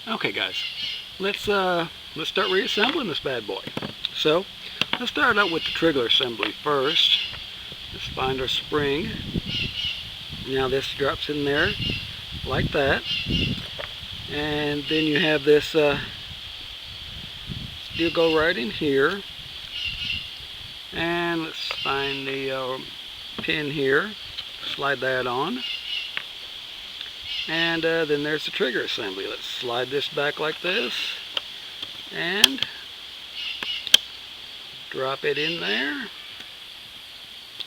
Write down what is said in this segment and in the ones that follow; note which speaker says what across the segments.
Speaker 1: Okay guys, let's start reassembling this bad boy. So let's start out with the trigger assembly first. Let's find our spring. Now this drops in there like that, and then you have this steel go right in here, and let's find the pin here, slide that on. And then there's the trigger assembly. Let's slide this back like this and drop it in there.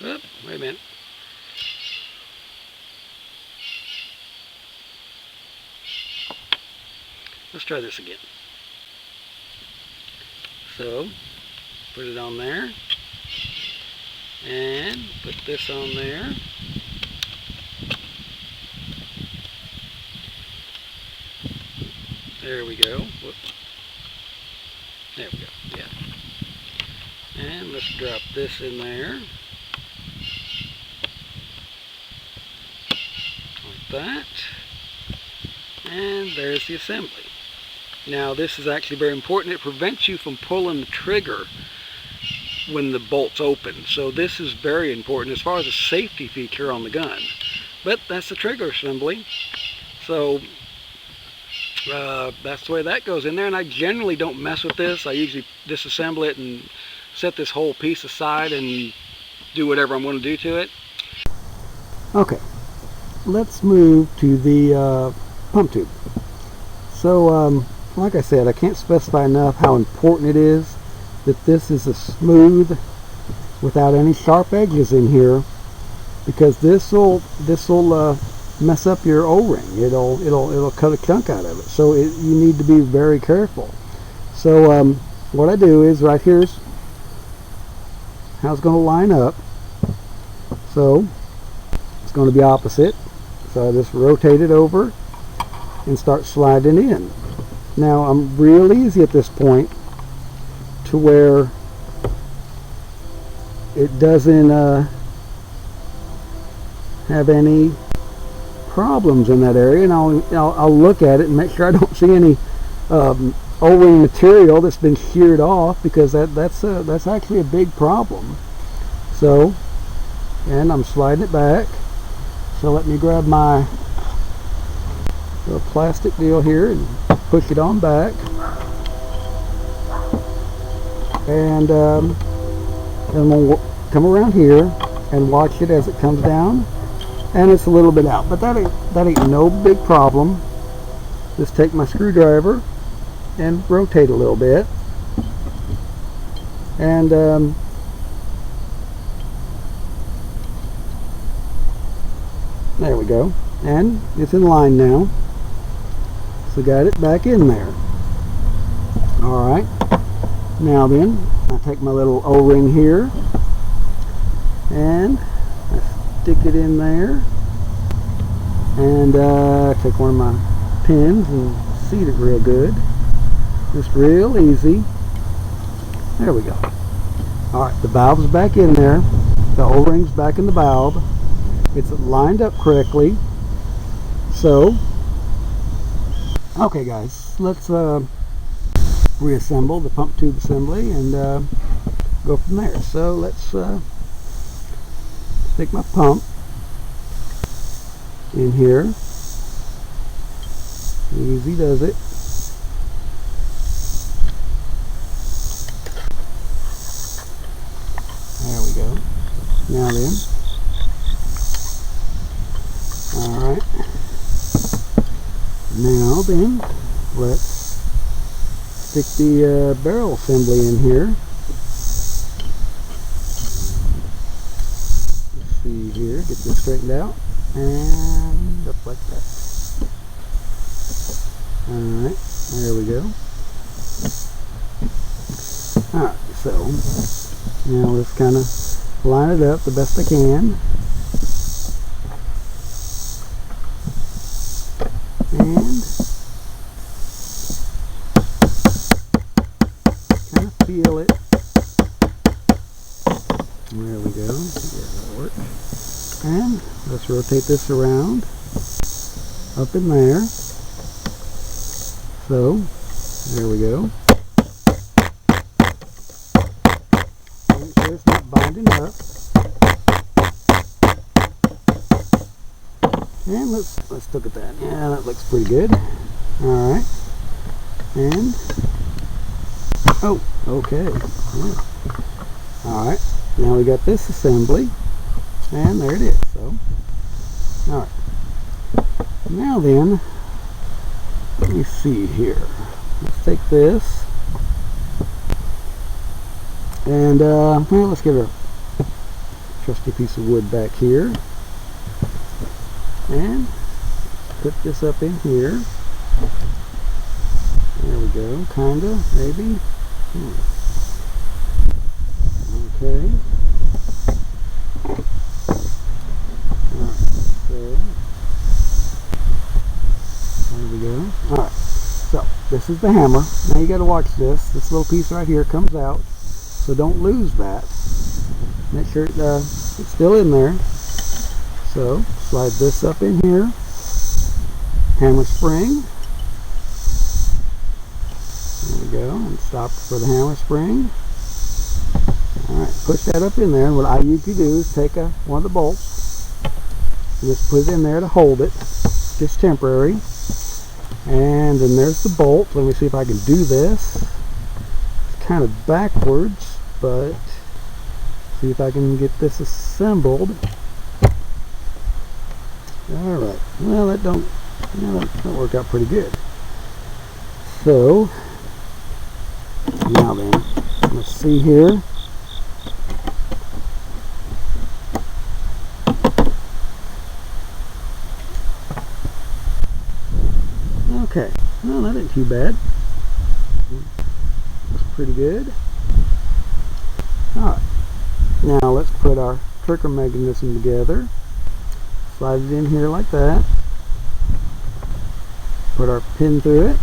Speaker 1: Oop, wait a minute. Let's try this again. So, put it on there and put this on there. There we go. Whoop. There we go. Yeah. And let's drop this in there. Like that. And there's the assembly. Now this is actually very important. It prevents you from pulling the trigger when the bolt's open. So this is very important as far as a safety feature on the gun. But that's the trigger assembly. So that's the way that goes in there, and I generally don't mess with this. I usually disassemble it and set this whole piece aside and do whatever I'm going to do to it. Okay, let's move to the pump tube. So like I said, I can't specify enough how important it is that this is a smooth without any sharp edges in here, because this will mess up your O-ring. It'll cut a chunk out of it. So you need to be very careful. So what I do is right here's how it's going to line up. So it's going to be opposite. So I just rotate it over and start sliding in. Now I'm real easy at this point to where it doesn't have any problems in that area, and I'll look at it and make sure I don't see any O-ring material that's been sheared off, because that's actually a big problem. So, and I'm sliding it back. So let me grab my little plastic deal here and push it on back, and then we'll come around here and watch it as it comes down. And it's a little bit out, but that ain't no big problem. Just take my screwdriver and rotate a little bit, and there we go, and it's in line now. So got it back in there. Alright, now then I take my little O-ring here and stick it in there, and take one of my pins and seat it real good. Just real easy. There we go. Alright, the valve's back in there. The O-ring's back in the valve. It's lined up correctly. So, okay guys, let's reassemble the pump tube assembly and go from there. So let's stick my pump in here. Easy does it. There we go. Now then. Alright. Now then, let's stick the barrel assembly in here. Here, get this straightened out and up like that. Alright, there we go. Alright, so now let's kind of line it up the best I can. And kind of feel it. There we go. Yeah, that'll work. And let's rotate this around up in there. So, there we go. Make sure it's not binding up. And let's look at that. Yeah, that looks pretty good. All right. And oh, okay. Yeah. All right. Now we got this assembly, and there it is. So, all right. Now then, let me see here. Let's take this, and well, let's get our trusty piece of wood back here. And put this up in here. There we go, kinda, maybe. Okay. Alright, so there we go. Alright, so this is the hammer. Now you gotta watch this. This little piece right here comes out, so don't lose that. Make sure it's still in there. So, slide this up in here, hammer spring, there we go, and stop for the hammer spring. Alright, push that up in there, and what I usually do is take one of the bolts, and just put it in there to hold it, just temporary, and then there's the bolt. Let me see if I can do this. It's kind of backwards, but see if I can get this assembled. Alright, well that don't work out pretty good. So, now then, let's see here. Okay, well that ain't too bad. Looks pretty good. Alright, now let's put our trigger mechanism together. Slide it in here like that. Put our pin through it.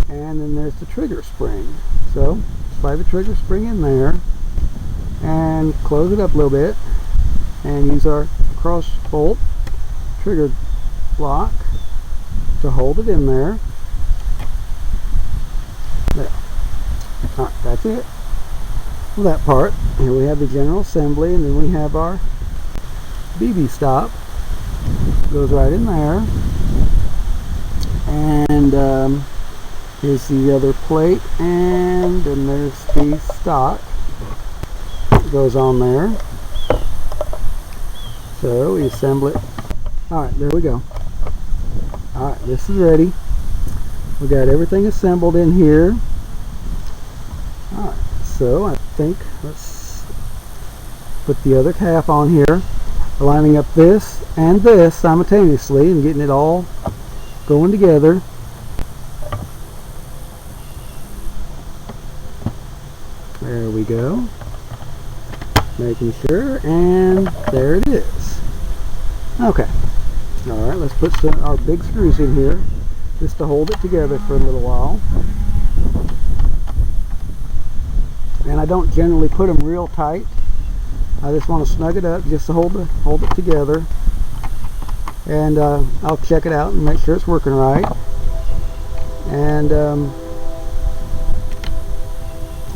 Speaker 1: And then there's the trigger spring. So, slide the trigger spring in there. And close it up a little bit. And use our cross bolt trigger lock to hold it in there. There. Alright, that's it. Well, that part. Here we have the general assembly, and then we have our BB stop. Goes right in there. And here's the other plate, and then there's the stock. Goes on there. So we assemble it. Alright, there we go. Alright, this is ready. We got everything assembled in here. Alright, so I think let's put the other half on here, lining up this and this simultaneously and getting it all going together. There we go. Making sure, and there it is. Okay. Alright, let's put our big screws in here just to hold it together for a little while. And I don't generally put them real tight. I just want to snug it up just to hold it together. And I'll check it out and make sure it's working right. And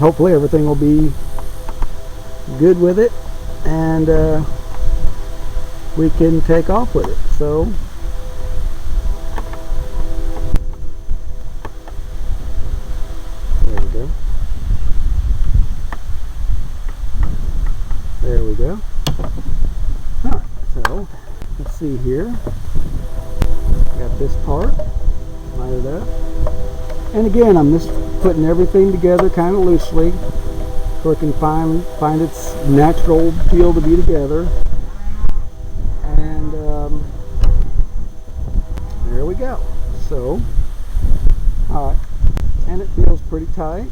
Speaker 1: hopefully everything will be good with it, and we can take off with it. So there we go. There we go. Alright, so let's see here. Got this part, line it up. And again, I'm just putting everything together kind of loosely so it can find its natural feel to be together. And there we go. So, alright, and it feels pretty tight.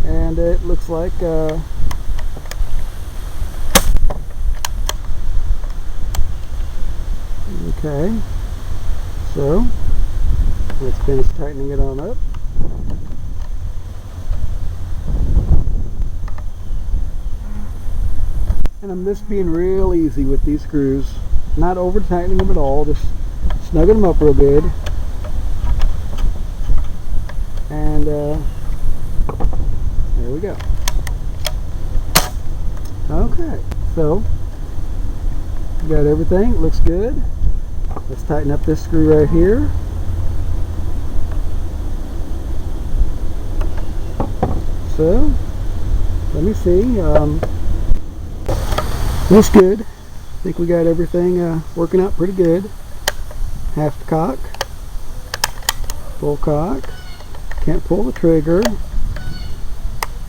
Speaker 1: And it looks like okay, so let's finish tightening it on up. And I'm just being real easy with these screws, not over tightening them at all, just Snuggled them up real good. And there we go. Okay, so got everything. It looks good. Let's tighten up this screw right here. So let me see. Looks good. I think we got everything working out pretty good. Half cock, full cock. Can't pull the trigger.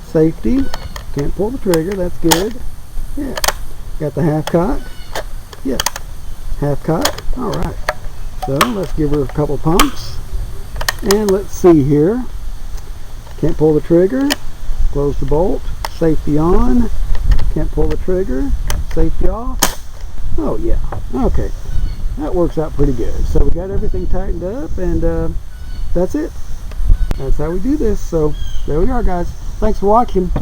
Speaker 1: Safety. Can't pull the trigger. That's good. Yeah. Got the half cock. Yes. Half cock. All right. So let's give her a couple pumps. And let's see here. Can't pull the trigger. Close the bolt. Safety on. Can't pull the trigger. Safety off. Oh yeah. Okay. That works out pretty good. So we got everything tightened up, and that's it. That's how we do this. So there we are, guys. Thanks for watching.